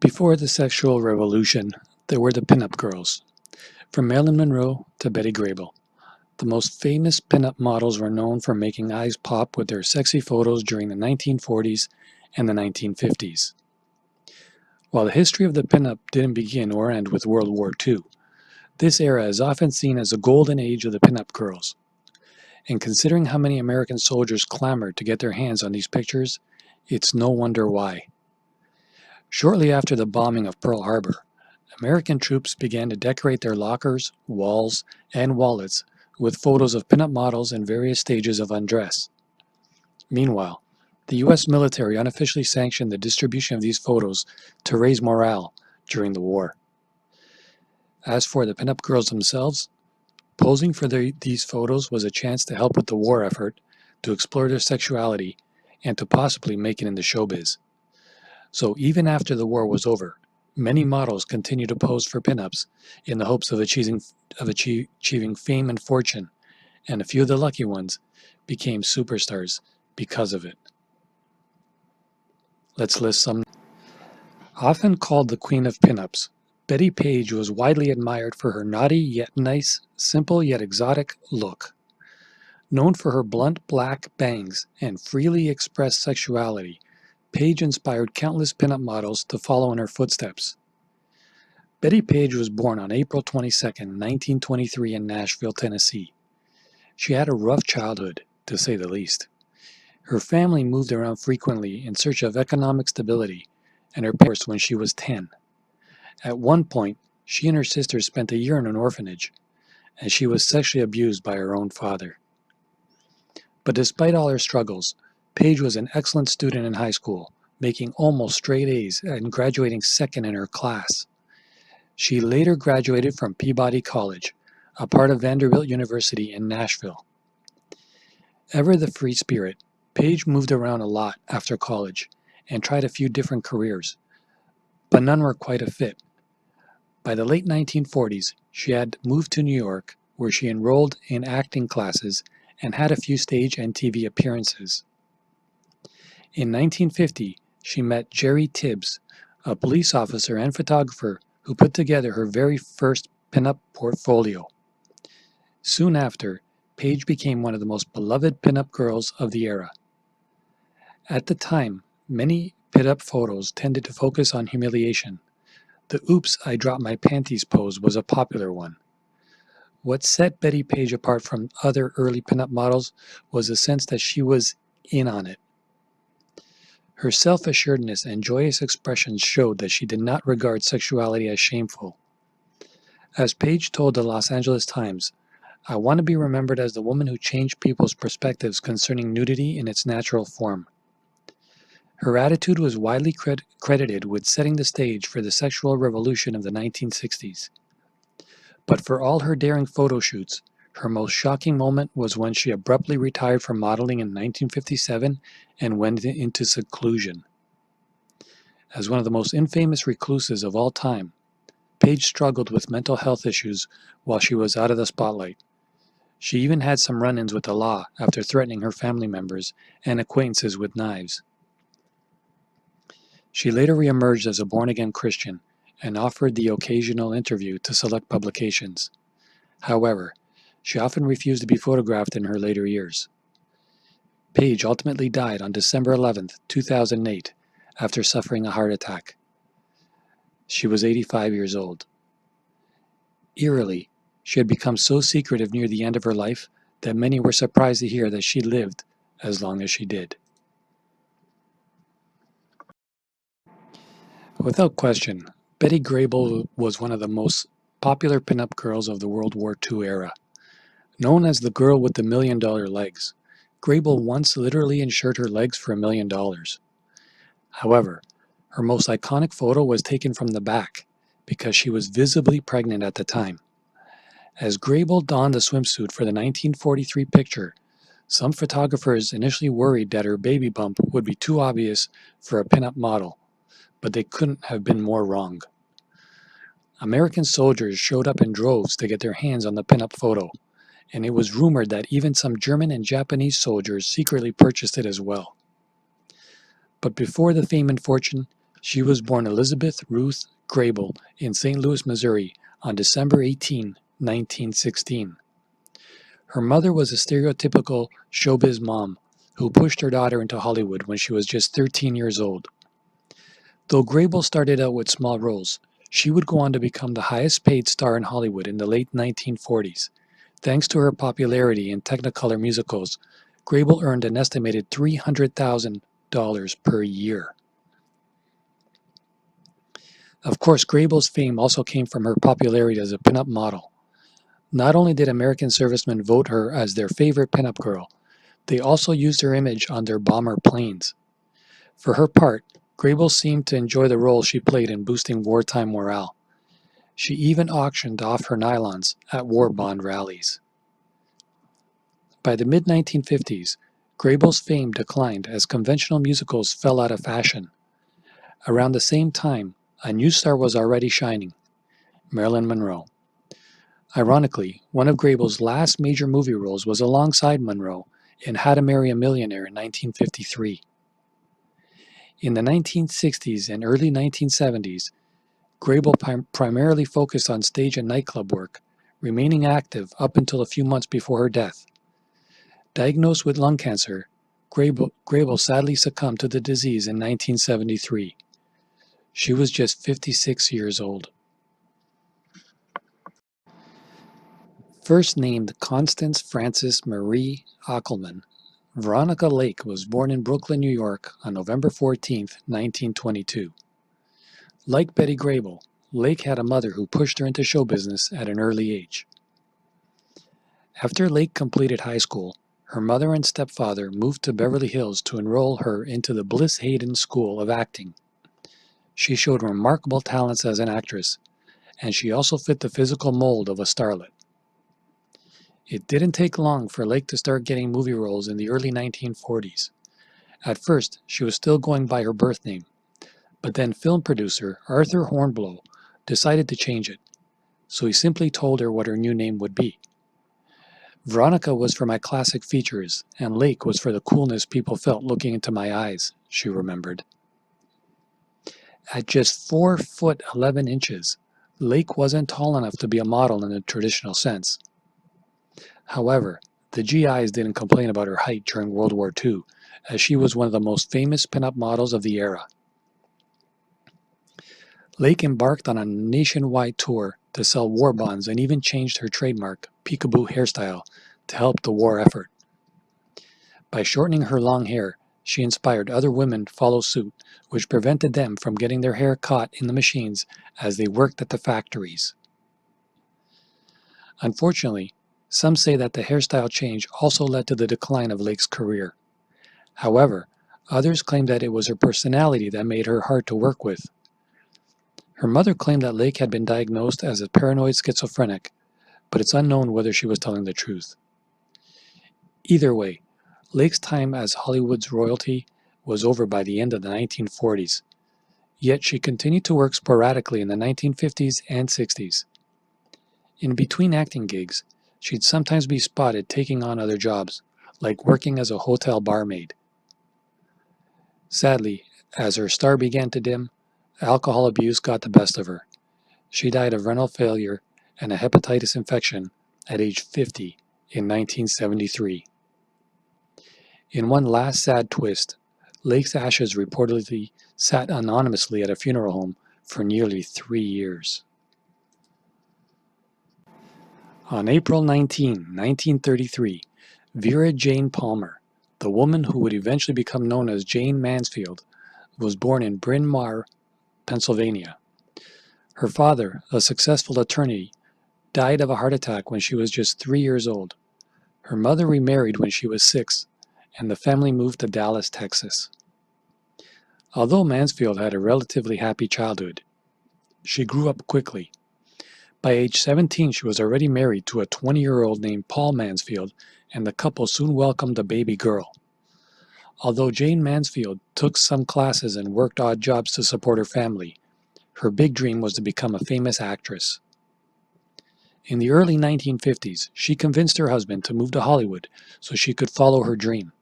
Before the sexual revolution, there were the pinup girls. From Marilyn Monroe to Betty Grable, the most famous pinup models were known for making eyes pop with their sexy photos during the 1940s and the 1950s. While the history of the pinup didn't begin or end with World War II, this era is often seen as the golden age of the pinup girls. And considering how many American soldiers clamored to get their hands on these pictures, it's no wonder why. Shortly after the bombing of Pearl Harbor, American troops began to decorate their lockers, walls, and wallets with photos of pinup models in various stages of undress. Meanwhile, the U.S. military unofficially sanctioned the distribution of these photos to raise morale during the war. As for the pinup girls themselves, posing for these photos was a chance to help with the war effort, to explore their sexuality, and to possibly make it in the showbiz. So even after the war was over, many models continued to pose for pinups in the hopes of achieving fame and fortune, and a few of the lucky ones became superstars because of it. Let's list some. Often called the Queen of Pinups, Bettie Page was widely admired for her naughty yet nice, simple yet exotic look. Known for her blunt black bangs and freely expressed sexuality, Paige inspired countless pinup models to follow in her footsteps. Bettie Page was born on April 22, 1923 in Nashville, Tennessee. She had a rough childhood, to say the least. Her family moved around frequently in search of economic stability, and her parents when she was 10. At one point, she and her sister spent a year in an orphanage, and she was sexually abused by her own father. But despite all her struggles, Paige was an excellent student in high school, making almost straight A's and graduating second in her class. She later graduated from Peabody College, a part of Vanderbilt University in Nashville. Ever the free spirit, Paige moved around a lot after college and tried a few different careers, but none were quite a fit. By the late 1940s, she had moved to New York, where she enrolled in acting classes and had a few stage and TV appearances. In 1950, she met Jerry Tibbs, a police officer and photographer who put together her very first pinup portfolio. Soon after, Paige became one of the most beloved pinup girls of the era. At the time, many pinup photos tended to focus on humiliation. The "oops, I dropped my panties" pose was a popular one. What set Bettie Page apart from other early pinup models was the sense that she was in on it. Her self-assuredness and joyous expressions showed that she did not regard sexuality as shameful. As Paige told the Los Angeles Times, "I want to be remembered as the woman who changed people's perspectives concerning nudity in its natural form." Her attitude was widely credited with setting the stage for the sexual revolution of the 1960s. But for all her daring photo shoots, her most shocking moment was when she abruptly retired from modeling in 1957 and went into seclusion. As one of the most infamous recluses of all time, Paige struggled with mental health issues while she was out of the spotlight. She even had some run-ins with the law after threatening her family members and acquaintances with knives. She later reemerged as a born-again Christian and offered the occasional interview to select publications. However, she often refused to be photographed in her later years. Paige ultimately died on December 11, 2008, after suffering a heart attack. She was 85 years old. Eerily, she had become so secretive near the end of her life that many were surprised to hear that she lived as long as she did. Without question, Betty Grable was one of the most popular pinup girls of the World War II era. Known as the girl with the $1 million legs, Grable once literally insured her legs for $1 million. However, her most iconic photo was taken from the back because she was visibly pregnant at the time. As Grable donned the swimsuit for the 1943 picture, some photographers initially worried that her baby bump would be too obvious for a pinup model, but they couldn't have been more wrong. American soldiers showed up in droves to get their hands on the pinup photo, and it was rumored that even some German and Japanese soldiers secretly purchased it as well. But before the fame and fortune, She was born Elizabeth Ruth Grebel in St. Louis, Missouri on December 18, 1916. Her mother was a stereotypical showbiz mom who pushed her daughter into Hollywood when she was just 13 years old. Though Grable started out with small roles, she would go on to become the highest paid star in Hollywood in the late 1940s. Thanks to her popularity in Technicolor musicals, Grable earned an estimated $300,000 per year. Of course, Grable's fame also came from her popularity as a pinup model. Not only did American servicemen vote her as their favorite pinup girl, they also used her image on their bomber planes. For her part, Grable seemed to enjoy the role she played in boosting wartime morale. She even auctioned off her nylons at war bond rallies. By the mid-1950s, Grable's fame declined as conventional musicals fell out of fashion. Around the same time, a new star was already shining, Marilyn Monroe. Ironically, one of Grable's last major movie roles was alongside Monroe in How to Marry a Millionaire in 1953. In the 1960s and early 1970s, Grable primarily focused on stage and nightclub work, remaining active up until a few months before her death. Diagnosed with lung cancer, Grable sadly succumbed to the disease in 1973. She was just 56 years old. First named Constance Frances Marie Ockelman, Veronica Lake was born in Brooklyn, New York on November 14, 1922. Like Betty Grable, Lake had a mother who pushed her into show business at an early age. After Lake completed high school, her mother and stepfather moved to Beverly Hills to enroll her into the Bliss Hayden School of Acting. She showed remarkable talents as an actress, and she also fit the physical mold of a starlet. It didn't take long for Lake to start getting movie roles in the early 1940s. At first, she was still going by her birth name, but then film producer Arthur Hornblow decided to change it, so he simply told her what her new name would be. Veronica was for my classic features, and Lake was for the coolness people felt looking into my eyes, she remembered. At just 4 foot 11 inches, Lake wasn't tall enough to be a model in the traditional sense. However, the GIs didn't complain about her height during World War II, as she was one of the most famous pinup models of the era. Lake embarked on a nationwide tour to sell war bonds and even changed her trademark, peekaboo hairstyle, to help the war effort. By shortening her long hair, she inspired other women to follow suit, which prevented them from getting their hair caught in the machines as they worked at the factories. Unfortunately, some say that the hairstyle change also led to the decline of Lake's career. However, others claim that it was her personality that made her hard to work with. Her mother claimed that Lake had been diagnosed as a paranoid schizophrenic, but it's unknown whether she was telling the truth. Either way, Lake's time as Hollywood's royalty was over by the end of the 1940s, yet she continued to work sporadically in the 1950s and 60s. In between acting gigs, she'd sometimes be spotted taking on other jobs, like working as a hotel barmaid. Sadly, as her star began to dim, alcohol abuse got the best of her. She died of renal failure and a hepatitis infection at age 50 in 1973. In one last sad twist, Lake's ashes reportedly sat anonymously at a funeral home for nearly 3 years. On April 19, 1933, Vera Jane Palmer, the woman who would eventually become known as Jayne Mansfield, was born in Bryn Mawr, Pennsylvania. Her father, a successful attorney, died of a heart attack when she was just 3 years old. Her mother remarried when she was 6, and the family moved to Dallas, Texas. Although Mansfield had a relatively happy childhood, she grew up quickly. By age 17, she was already married to a 20-year-old named Paul Mansfield, and the couple soon welcomed a baby girl. Although Jayne Mansfield took some classes and worked odd jobs to support her family, her big dream was to become a famous actress. In the early 1950s, she convinced her husband to move to Hollywood so she could follow her dream.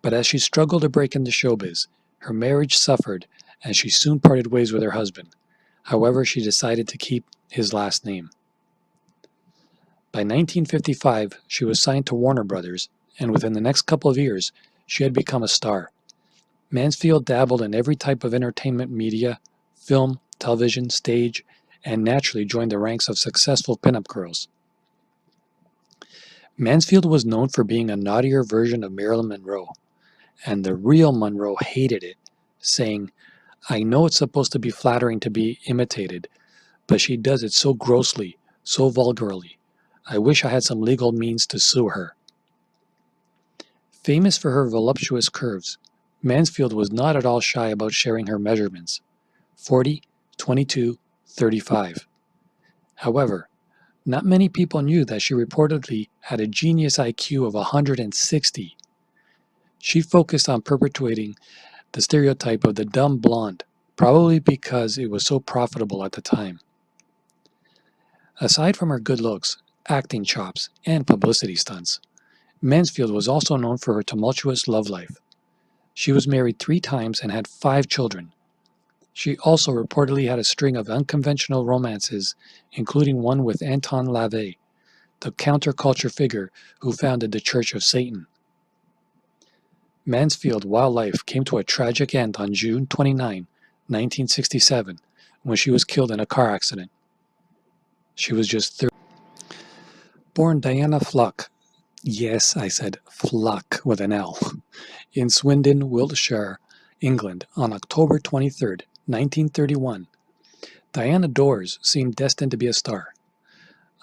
But as she struggled to break into showbiz, her marriage suffered and she soon parted ways with her husband. However, she decided to keep his last name. By 1955, she was signed to Warner Brothers, and within the next couple of years, she had become a star. Mansfield dabbled in every type of entertainment media, film, television, stage, and naturally joined the ranks of successful pinup girls. Mansfield was known for being a naughtier version of Marilyn Monroe, and the real Monroe hated it, saying, "I know it's supposed to be flattering to be imitated, but she does it so grossly, so vulgarly. I wish I had some legal means to sue her." Famous for her voluptuous curves, Mansfield was not at all shy about sharing her measurements: 40, 22, 35. However, not many people knew that she reportedly had a genius IQ of 160. She focused on perpetuating the stereotype of the dumb blonde, probably because it was so profitable at the time. Aside from her good looks, acting chops, and publicity stunts, Mansfield was also known for her tumultuous love life. She was married 3 times and had 5 children. She also reportedly had a string of unconventional romances, including one with Anton LaVey, the counterculture figure who founded the Church of Satan. Mansfield's wild life came to a tragic end on June 29, 1967, when she was killed in a car accident. She was just 30. Born Diana Fluck, yes, I said Fluck with an L, in Swindon, Wiltshire, England, on October 23, 1931, Diana Dors seemed destined to be a star.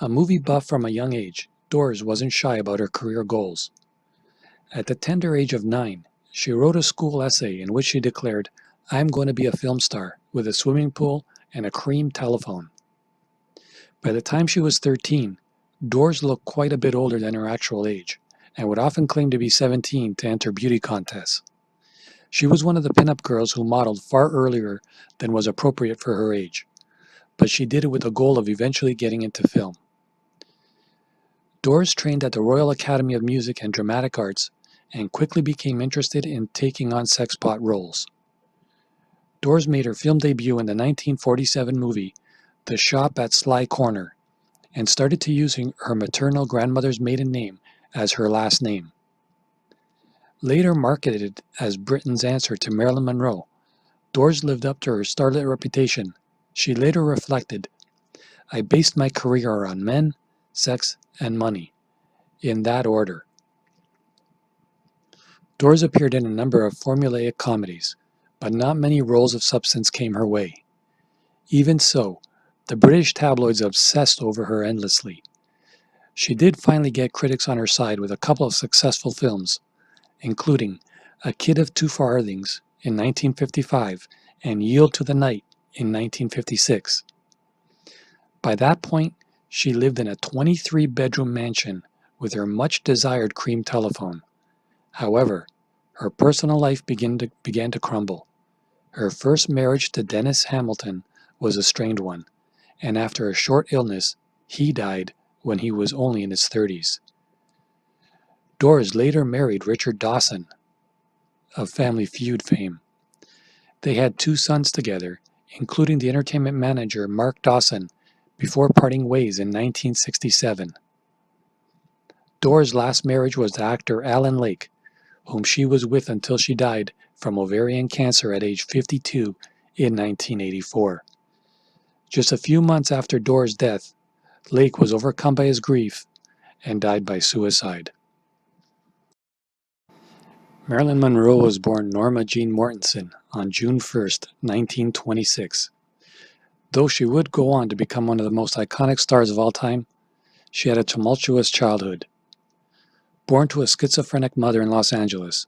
A movie buff from a young age, Dors wasn't shy about her career goals. At the tender age of 9, she wrote a school essay in which she declared, "I'm going to be a film star with a swimming pool and a cream telephone." By the time she was 13, Dors looked quite a bit older than her actual age, and would often claim to be 17 to enter beauty contests. She was one of the pinup girls who modeled far earlier than was appropriate for her age, but she did it with the goal of eventually getting into film. Dors trained at the Royal Academy of Music and Dramatic Arts and quickly became interested in taking on sexpot roles. Dors made her film debut in the 1947 movie The Shop at Sly Corner and started to using her maternal grandmother's maiden name as her last name. Later marketed as Britain's answer to Marilyn Monroe, Dors lived up to her starlet reputation. She later reflected, "I based my career on men, sex, and money, in that order." Dors appeared in a number of formulaic comedies, but not many roles of substance came her way. Even so, the British tabloids obsessed over her endlessly. She did finally get critics on her side with a couple of successful films, including A Kid of Two Farthings in 1955 and Yield to the Night in 1956. By that point, she lived in a 23-bedroom mansion with her much-desired cream telephone. However, her personal life began to crumble. Her first marriage to Dennis Hamilton was a strained one, and after a short illness, he died when he was only in his 30s. Dors later married Richard Dawson, of Family Feud fame. They had 2 sons together, including the entertainment manager Mark Dawson, before parting ways in 1967. Dors' last marriage was to actor Alan Lake, whom she was with until she died from ovarian cancer at age 52 in 1984. Just a few months after Dors' death, Lake was overcome by his grief and died by suicide. Marilyn Monroe was born Norma Jean Mortensen on June 1, 1926. Though she would go on to become one of the most iconic stars of all time, she had a tumultuous childhood. Born to a schizophrenic mother in Los Angeles,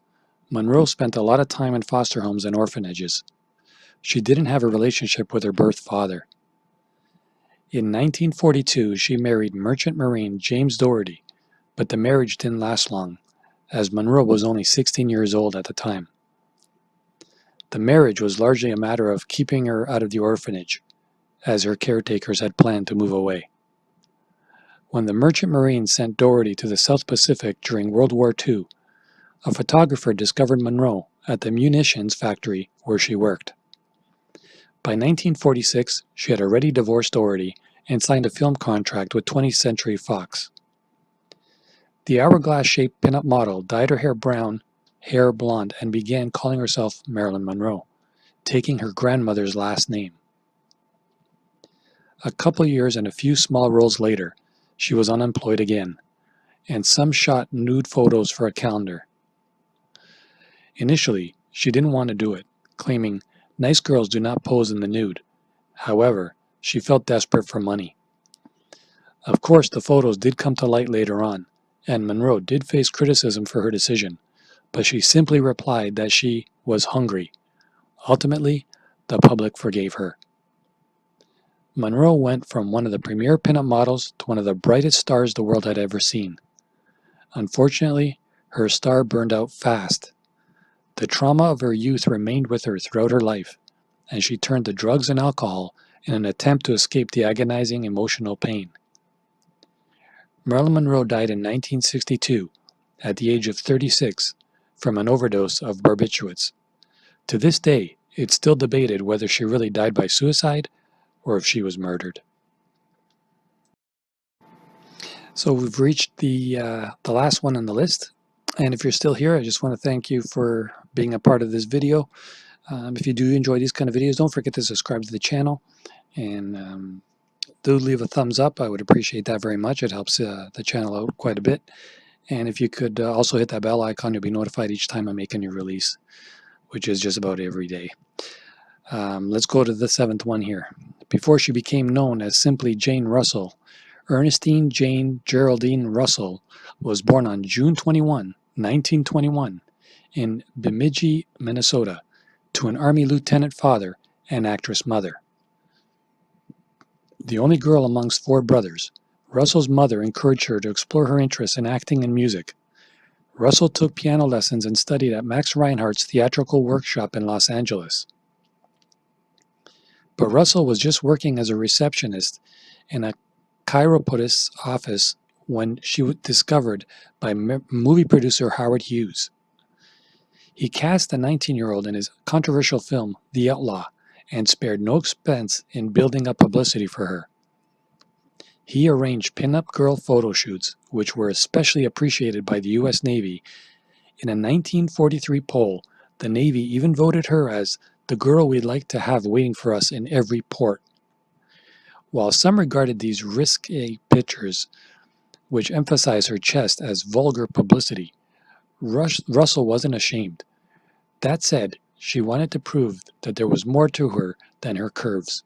Monroe spent a lot of time in foster homes and orphanages. She didn't have a relationship with her birth father. In 1942, she married merchant marine James Doherty, but the marriage didn't last long, as Monroe was only 16 years old at the time. The marriage was largely a matter of keeping her out of the orphanage, as her caretakers had planned to move away. When the merchant marine sent Doherty to the South Pacific during World War II, a photographer discovered Monroe at the munitions factory where she worked. By 1946, she had already divorced Doherty and signed a film contract with 20th Century Fox. The hourglass-shaped pinup model dyed her hair brown, hair blonde, and began calling herself Marilyn Monroe, taking her grandmother's last name. A couple years and a few small roles later, she was unemployed again, and some shot nude photos for a calendar. Initially, she didn't want to do it, claiming, "Nice girls do not pose in the nude." However, she felt desperate for money. Of course, the photos did come to light later on, and Monroe did face criticism for her decision, but she simply replied that she was hungry. Ultimately, the public forgave her. Monroe went from one of the premier pinup models to one of the brightest stars the world had ever seen. Unfortunately, her star burned out fast. The trauma of her youth remained with her throughout her life, and she turned to drugs and alcohol in an attempt to escape the agonizing emotional pain. Marilyn Monroe died in 1962 at the age of 36 from an overdose of barbiturates. To this day, it's still debated whether she really died by suicide or if she was murdered. So we've reached the last one on the list, and if you're still here, I just want to thank you for being a part of this video. If you do enjoy these kind of videos, don't forget to subscribe to the channel, and do leave a thumbs up. I would appreciate that very much. It helps the channel out quite a bit. And if you could also hit that bell icon, you'll be notified each time I make a new release, which is just about every day. Let's go to the 7th one here. Before she became known as simply Jayne Russell, Ernestine Jane Geraldine Russell was born on June 21, 1921, in Bemidji, Minnesota, to an Army lieutenant father and actress mother. The only girl amongst 4 brothers, Russell's mother encouraged her to explore her interests in acting and music. Russell took piano lessons and studied at Max Reinhardt's theatrical workshop in Los Angeles. But Russell was just working as a receptionist in a chiropodist's office when she was discovered by movie producer Howard Hughes. He cast the 19-year-old in his controversial film, The Outlaw, and spared no expense in building up publicity for her. He arranged pinup girl photo shoots, which were especially appreciated by the U.S. Navy. In a 1943 poll, the Navy even voted her as the girl we'd like to have waiting for us in every port. While some regarded these risque pictures, which emphasized her chest, as vulgar publicity, Russell wasn't ashamed. That said, she wanted to prove that there was more to her than her curves.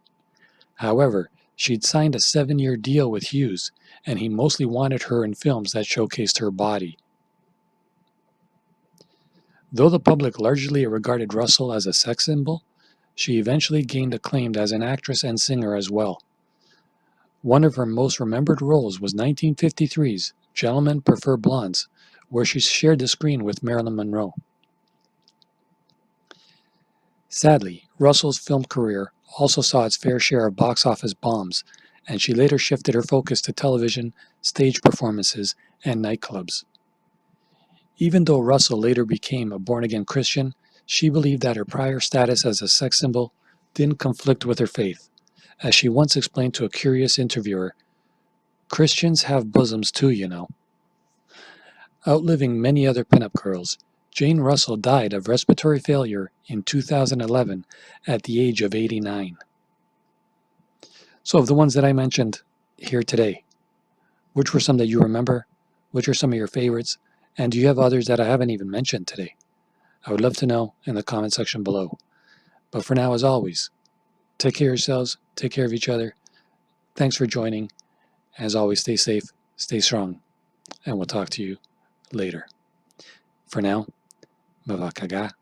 However, she'd signed a 7-year deal with Hughes, and he mostly wanted her in films that showcased her body. Though the public largely regarded Russell as a sex symbol, she eventually gained acclaim as an actress and singer as well. One of her most remembered roles was 1953's Gentlemen Prefer Blondes, where she shared the screen with Marilyn Monroe. Sadly, Russell's film career also saw its fair share of box office bombs, and she later shifted her focus to television, stage performances, and nightclubs. Even though Russell later became a born-again Christian, she believed that her prior status as a sex symbol didn't conflict with her faith. As she once explained to a curious interviewer, "Christians have bosoms too, you know." Outliving many other pinup girls, Jayne Russell died of respiratory failure in 2011 at the age of 89. So of the ones that I mentioned here today, which were some that you remember? Which are some of your favorites? And do you have others that I haven't even mentioned today? I would love to know in the comment section below. But for now, as always, take care of yourselves, take care of each other. Thanks for joining. As always, stay safe, stay strong, and we'll talk to you later. For now, mavakaga,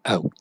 out.